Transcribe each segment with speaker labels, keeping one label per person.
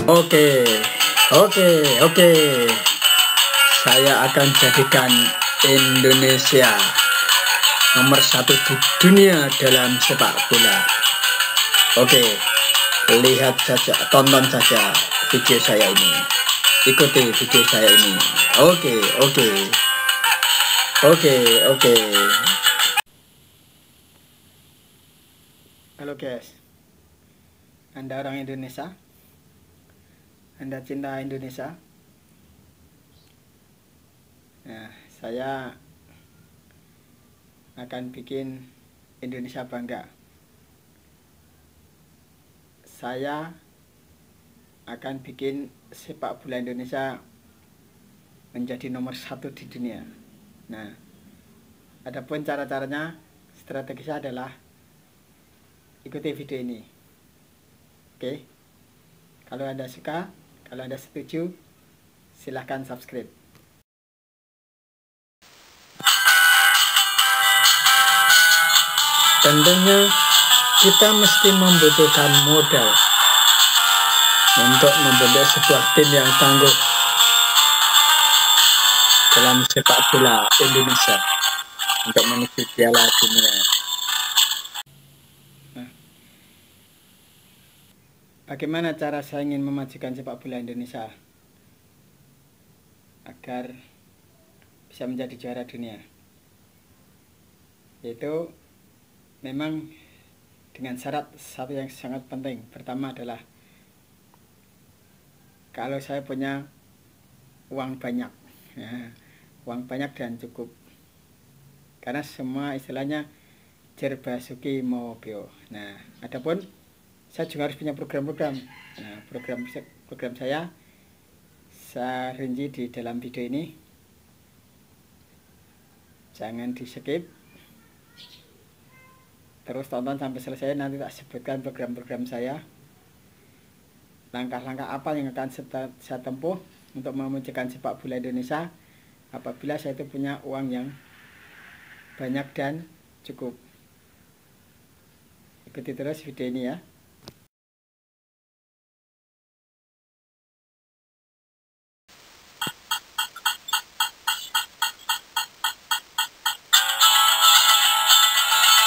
Speaker 1: Oke, oke. Saya akan jadikan Indonesia nomor 1 di dunia dalam sepak bola. Oke, lihat saja, tonton saja video saya ini. Ikuti video saya ini. Oke. Halo guys, Anda orang Indonesia? Anda cinta Indonesia? Nah, saya akan bikin Indonesia bangga. Saya akan bikin sepak bola Indonesia menjadi nomor 1 di dunia. Nah, adapun cara-caranya, strategisnya adalah ikuti video ini. Oke, kalau Anda suka, kalau Anda setuju, silahkan subscribe. Tentunya kita mesti membutuhkan modal untuk membentuk sebuah tim yang tangguh dalam sepak bola Indonesia untuk menuju Piala Dunia. Nah, bagaimana cara saya ingin memajukan sepak bola Indonesia agar bisa menjadi juara dunia? Yaitu memang dengan syarat satu yang sangat penting. Pertama adalah kalau saya punya uang banyak, ya, uang banyak dan cukup, karena semua istilahnya jerbasuki mobio. Nah, adapun saya juga harus punya program-program. Nah, program saya rinci di dalam video ini. Jangan di skip, terus tonton sampai selesai. Nanti tak sebutkan program-program saya, langkah-langkah apa yang akan saya tempuh untuk memajukan sepak bola Indonesia apabila saya itu punya uang yang banyak dan cukup. Ikuti terus video ini ya.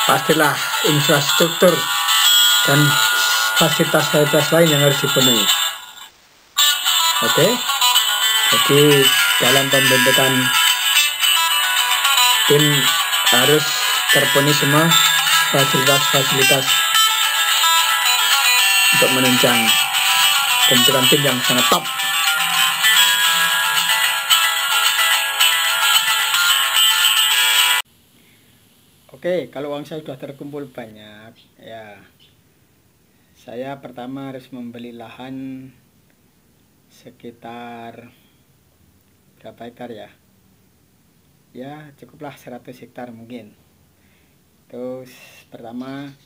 Speaker 1: Pastilah infrastruktur dan fasilitas lain yang harus dipenuhi. Oke, jadi dalam pembentukan tim harus terpenuhi semua fasilitas untuk menunjang pembentukan tim yang sangat top. Oke, kalau uang saya sudah terkumpul banyak, ya saya pertama harus membeli lahan sekitar berapa hektar ya? Ya cukuplah 100 hektar mungkin. Terus pertama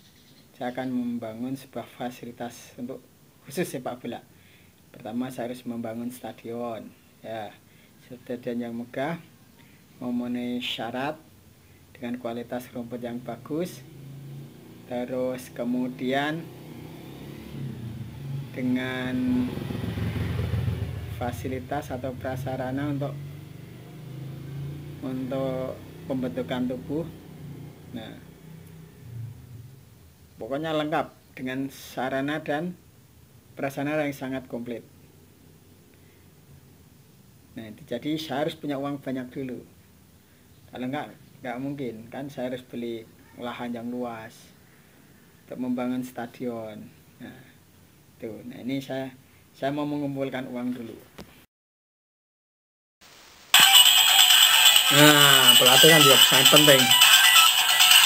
Speaker 1: saya akan membangun sebuah fasilitas untuk khusus sepak bola. Pertama saya harus membangun stadion, ya, stadion yang megah, memenuhi syarat dengan kualitas rumput yang bagus. Terus kemudian dengan fasilitas atau prasarana untuk pembentukan tubuh. Nah, pokoknya lengkap dengan sarana dan prasarana yang sangat komplit. Nah, jadi saya harus punya uang banyak dulu. Kalau nggak mungkin kan, saya harus beli lahan yang luas untuk membangun stadion. Nah, tuh. Nah, ini saya mau mengumpulkan uang dulu. Nah, pelatih kan juga sangat penting.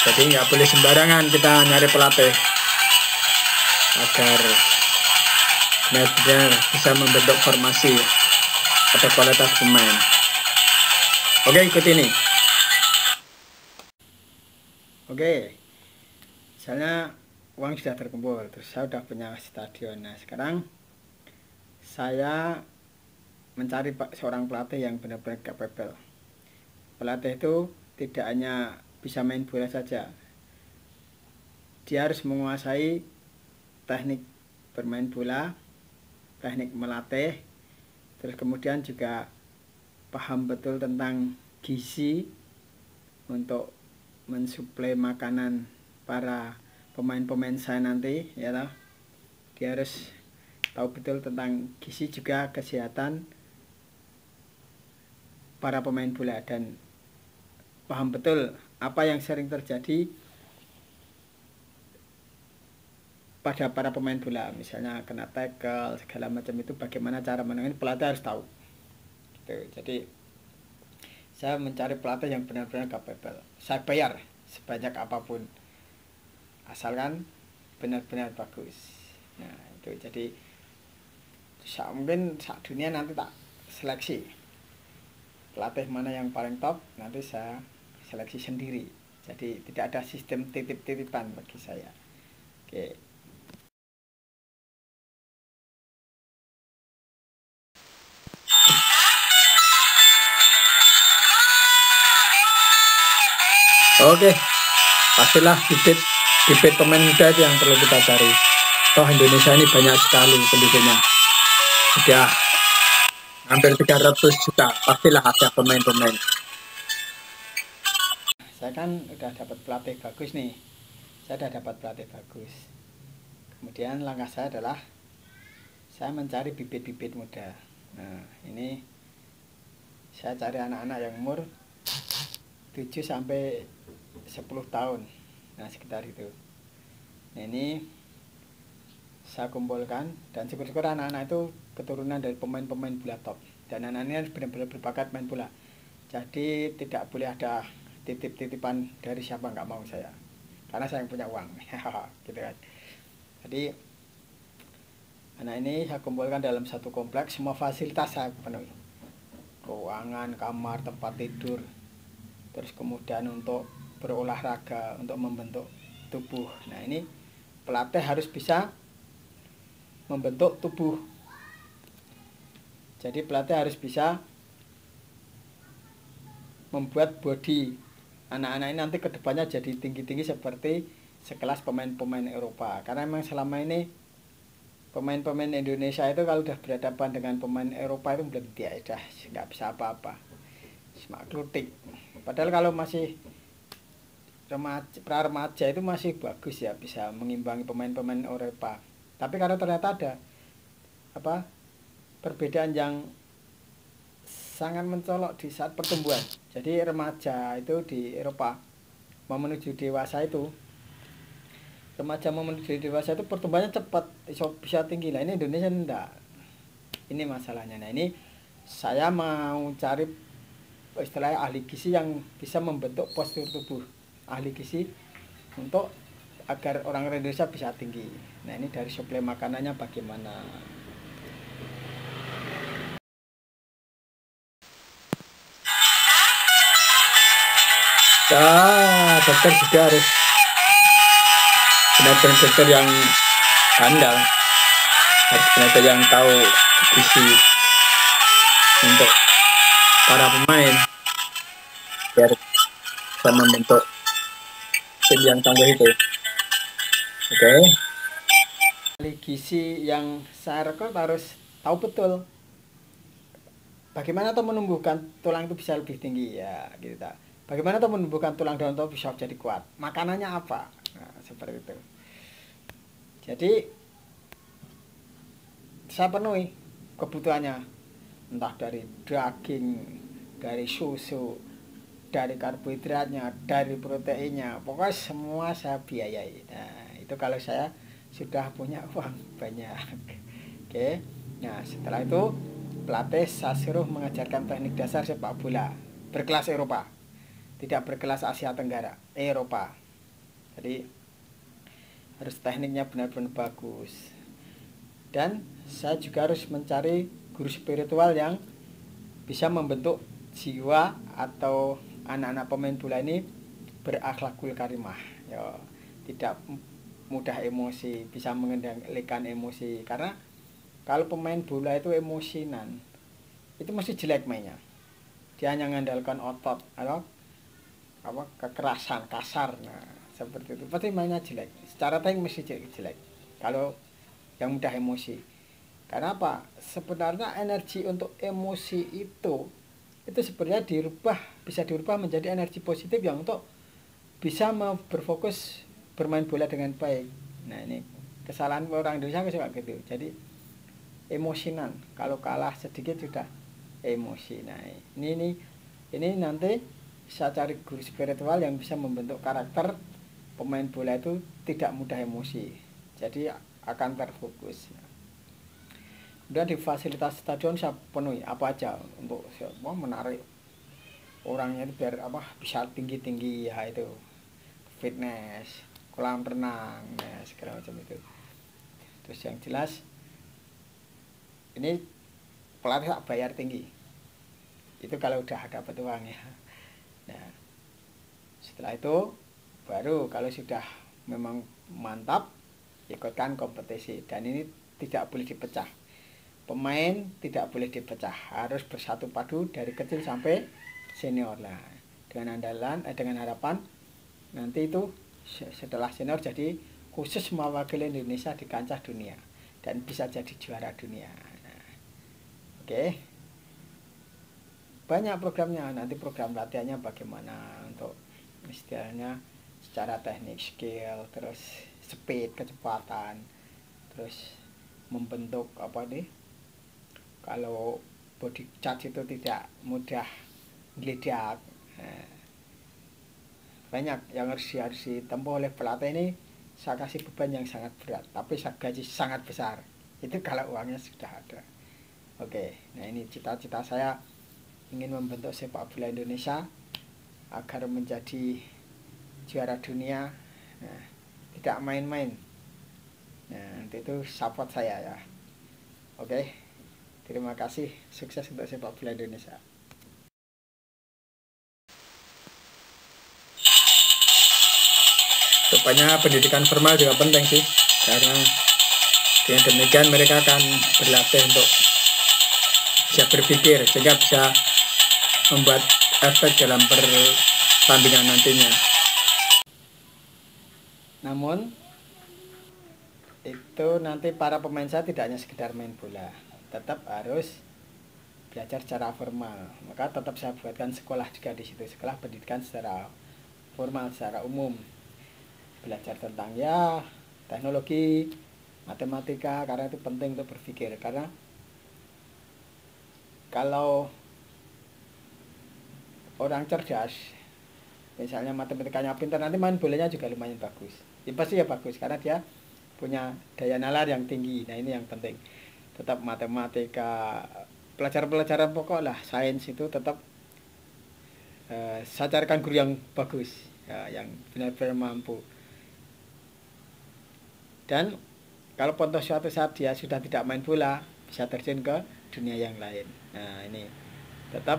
Speaker 1: Jadi nggak boleh sembarangan kita nyari pelatih agar benar-benar bisa membentuk formasi atau kualitas pemain. Oke, ikut ini. Oke, misalnya uang sudah terkumpul, terus saya sudah punya stadion. Nah, sekarang saya mencari seorang pelatih yang benar-benar capable. Pelatih itu tidak hanya bisa main bola saja, dia harus menguasai teknik bermain bola, teknik melatih, terus kemudian juga paham betul tentang gizi untuk mensuplai makanan para pemain-pemain saya nanti, ya toh. Dia harus tahu betul tentang gizi juga kesehatan para pemain bola dan paham betul apa yang sering terjadi pada para pemain bola, misalnya kena tackle segala macam, itu bagaimana cara menangani, pelatih harus tahu gitu. Jadi saya mencari pelatih yang benar-benar capable. Saya bayar sebanyak apapun asalkan benar-benar bagus. Nah itu, jadi mungkin saat dunia nanti tak seleksi pelatih mana yang paling top, nanti saya seleksi sendiri. Jadi tidak ada sistem titip-titipan bagi saya. Oke. Oke, pastilah bibit pemain muda itu yang perlu kita cari. Toh Indonesia ini banyak sekali penduduknya. Sudah hampir 300 juta, pastilah ada pemain-pemain. Saya kan udah dapat pelatih bagus nih. Saya udah dapat pelatih bagus. Kemudian langkah saya adalah saya mencari bibit-bibit muda. Nah, ini saya cari anak-anak yang umur 7 sampai 10 tahun. Nah, sekitar itu. Nah, ini saya kumpulkan dan syukur-syukur anak-anak itu keturunan dari pemain-pemain bola top. Dan anak-anak ini benar-benar berbakat main bola. Jadi tidak boleh ada titip-titipan dari siapa, nggak mau saya. Karena saya yang punya uang. Gitu kan. Jadi anak ini saya kumpulkan dalam satu kompleks, semua fasilitas saya penuhi. Ruangan, kamar, tempat tidur. Terus kemudian untuk berolahraga, untuk membentuk tubuh. Nah ini pelatih harus bisa membentuk tubuh. Jadi pelatih harus bisa membuat body anak-anak ini nanti kedepannya jadi tinggi-tinggi seperti sekelas pemain-pemain Eropa. Karena memang selama ini pemain-pemain Indonesia itu kalau udah berhadapan dengan pemain Eropa itu belum dia udah nggak bisa apa-apa, cuma klutik. Padahal kalau masih pra-remaja itu masih bagus ya, bisa mengimbangi pemain-pemain Eropa. Tapi karena ternyata ada perbedaan yang sangat mencolok di saat pertumbuhan. Jadi remaja itu di Eropa mau menuju dewasa itu, pertumbuhannya cepat, bisa tinggi. Lah ini Indonesia enggak. Ini masalahnya. Nah ini saya mau cari istilahnya ahli gizi yang bisa membentuk postur tubuh, ahli gizi untuk agar orang Indonesia bisa tinggi. Nah ini dari suplai makanannya bagaimana. Dokter juga harus benar-benar dokter yang handal, harus benar-benar yang tahu gizi untuk para pemain biar bisa membentuk tim yang tangguh itu. Oke. Ahli gizi yang saya rekrut harus tahu betul bagaimana tuh menumbuhkan tulang itu bisa lebih tinggi ya gitu. Bagaimana tuh menumbuhkan tulang dan otot bisa jadi kuat. Makanannya apa? Nah, seperti itu. Jadi saya penuhi kebutuhannya, entah dari daging, dari susu, dari karbohidratnya, dari proteinnya, pokoknya semua saya biayai. Nah itu kalau saya sudah punya uang banyak. Oke. Nah setelah itu pelatih saya suruh mengajarkan teknik dasar sepak bola berkelas Eropa, tidak berkelas Asia Tenggara, Eropa. Jadi harus tekniknya benar-benar bagus. Dan saya juga harus mencari guru spiritual yang bisa membentuk jiwa atau anak-anak pemain bola ini berakhlakul karimah, ya, tidak mudah emosi, bisa mengendalikan emosi. Karena kalau pemain bola itu emosinan, itu mesti jelek mainnya. Dia hanya mengandalkan otot atau kekerasan kasar, nah seperti itu pasti mainnya jelek. Secara teknik mesti jelek kalau yang mudah emosi. Karena apa? Sebenarnya energi untuk emosi itu sebenarnya bisa dirubah menjadi energi positif yang untuk bisa berfokus bermain bola dengan baik. Nah, ini kesalahan orang Indonesia suka gitu. Jadi emosinan, kalau kalah sedikit sudah emosi. Nah, ini nanti saya cari guru spiritual yang bisa membentuk karakter pemain bola itu tidak mudah emosi, jadi akan terfokus. Kemudian di fasilitas stadion saya penuhi apa aja untuk menarik orangnya itu biar bisa tinggi ya, itu fitness, kolam renang, ya segala macam itu. Terus yang jelas ini pelatih tak bayar tinggi, itu kalau udah dapat uang ya. Nah, setelah itu baru kalau sudah memang mantap, ikutkan kompetisi. Dan ini tidak boleh dipecah, pemain tidak boleh dipecah, harus bersatu padu dari kecil sampai senior lah, dengan harapan nanti itu setelah senior jadi khusus mewakili Indonesia di kancah dunia dan bisa jadi juara dunia. Nah, oke. Banyak programnya, nanti program latihannya bagaimana untuk istilahnya secara teknik, skill, terus speed, kecepatan, terus membentuk kalau body charge itu tidak mudah geledak. Nah, banyak yang harus ditempuh oleh pelatih ini. Saya kasih beban yang sangat berat, tapi saya gaji sangat besar, itu kalau uangnya sudah ada. Oke, nah ini cita-cita saya, ingin membentuk sepak bola Indonesia agar menjadi juara dunia. Nah, tidak main-main. Nah, itu support saya ya. Oke, terima kasih, sukses untuk sepak bola Indonesia. Rupanya pendidikan formal juga penting sih, karena dengan demikian mereka akan berlatih untuk bisa berpikir sehingga bisa membuat efek dalam pertandingan nantinya. Namun itu nanti para pemain saya tidak hanya sekedar main bola, tetap harus belajar secara formal. Maka tetap saya buatkan sekolah juga di situ, sekolah pendidikan secara formal, secara umum, belajar tentang ya teknologi, matematika, karena itu penting untuk berpikir. Karena kalau orang cerdas, misalnya matematikanya pintar, nanti main bolanya juga lumayan bagus. Ya pasti ya bagus, karena dia punya daya nalar yang tinggi. Nah, ini yang penting. Tetap matematika, pelajaran-pelajaran pokok lah, sains itu tetap saya carikan guru yang bagus ya, yang benar-benar mampu. Dan kalau pontos suatu saat dia sudah tidak main bola, bisa terjun ke dunia yang lain. Nah, ini tetap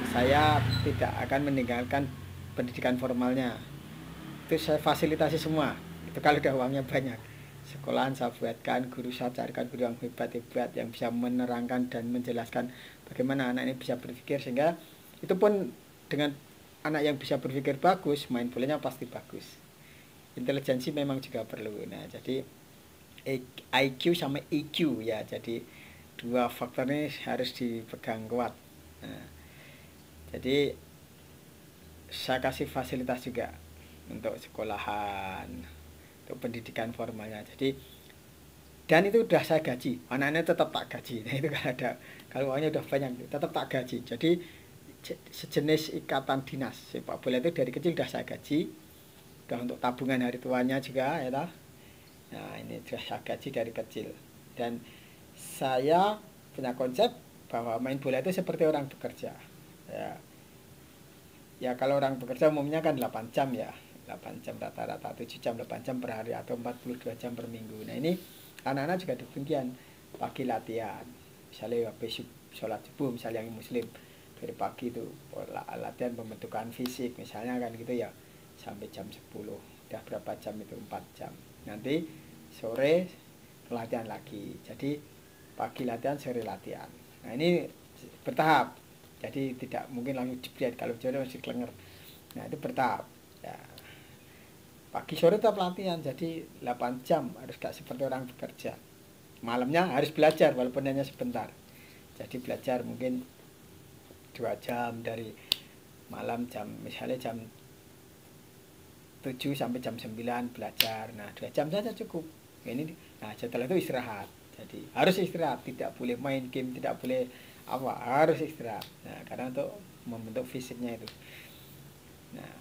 Speaker 1: saya tidak akan meninggalkan pendidikan formalnya. Itu saya fasilitasi semua. Itu kalau udah uangnya banyak. Sekolahan saya buatkan, guru saya carikan guru yang hebat-hebat, yang bisa menerangkan dan menjelaskan bagaimana anak ini bisa berpikir, sehingga itu pun dengan anak yang bisa berpikir bagus, main bolanya pasti bagus. Intelijensi memang juga perlu. Nah, jadi IQ sama EQ ya, jadi dua faktor ini harus dipegang kuat. Nah, jadi saya kasih fasilitas juga untuk sekolahan, untuk pendidikan formalnya. Jadi dan itu udah saya gaji, anak-anaknya tetap tak gaji. Nah, itu kalau uangnya udah banyak tetap tak gaji. Jadi sejenis ikatan dinas sepak bola itu dari kecil udah saya gaji, udah untuk tabungan hari tuanya juga ya toh. Nah, ini sudah saya gaji dari kecil. Dan saya punya konsep bahwa main bola itu seperti orang bekerja ya kalau orang bekerja umumnya kan 8 jam ya, 8 jam rata-rata, 7 jam, 8 jam per hari atau 42 jam per minggu. Nah, ini anak-anak juga demikian, pagi latihan, misalnya habis sholat subuh, misalnya yang muslim dari pagi itu latihan pembentukan fisik misalnya kan gitu ya, sampai jam 10, udah berapa jam itu, 4 jam. Nanti sore latihan lagi, jadi pagi latihan, sore latihan. Nah, ini bertahap, jadi tidak mungkin langsung jebret, kalau jebret masih kelenger. Nah, itu bertahap ya. Pagi sore tetap latihan, jadi 8 jam, harus gak seperti orang bekerja. malamnya harus belajar walaupun hanya sebentar. Jadi belajar mungkin 2 jam dari malam misalnya jam 7 sampai jam 9 belajar. Nah, 2 jam saja cukup. Nah, setelah itu istirahat. Jadi harus istirahat, tidak boleh main game, tidak boleh apa, harus istirahat. Nah, karena untuk membentuk fisiknya itu. Nah,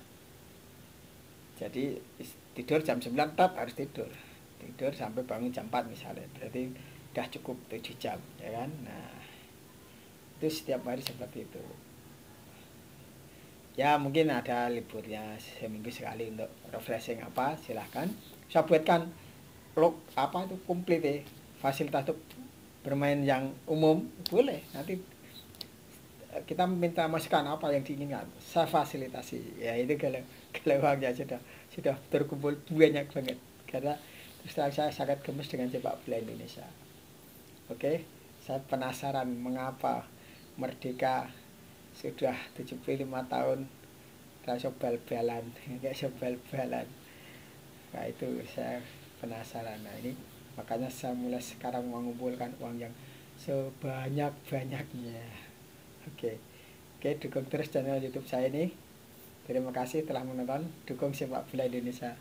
Speaker 1: jadi tidur jam 9 tetap harus tidur. Tidur sampai bangun jam 4 misalnya. Berarti udah cukup 7 jam, ya kan? Nah, itu setiap hari seperti itu. Ya mungkin ada liburnya seminggu sekali untuk refreshing apa, silahkan. Saya buatkan log apa itu komplit ya, fasilitas untuk bermain yang umum boleh. Nanti kita minta masukan apa yang diinginkan, saya fasilitasi. Ya itu kalau uangnya sudah terkumpul banyak banget. Karena terus terang saya sangat gemes dengan sepak bola Indonesia. Oke, saya penasaran mengapa Merdeka sudah 75 tahun gak iso bal-balan, gak iso bal-balan. Nah itu saya penasaran. Nah ini makanya saya mulai sekarang mengumpulkan uang yang sebanyak-banyaknya. Oke, oke, dukung terus channel YouTube saya ini. Terima kasih telah menonton. Dukung sepak bola Indonesia.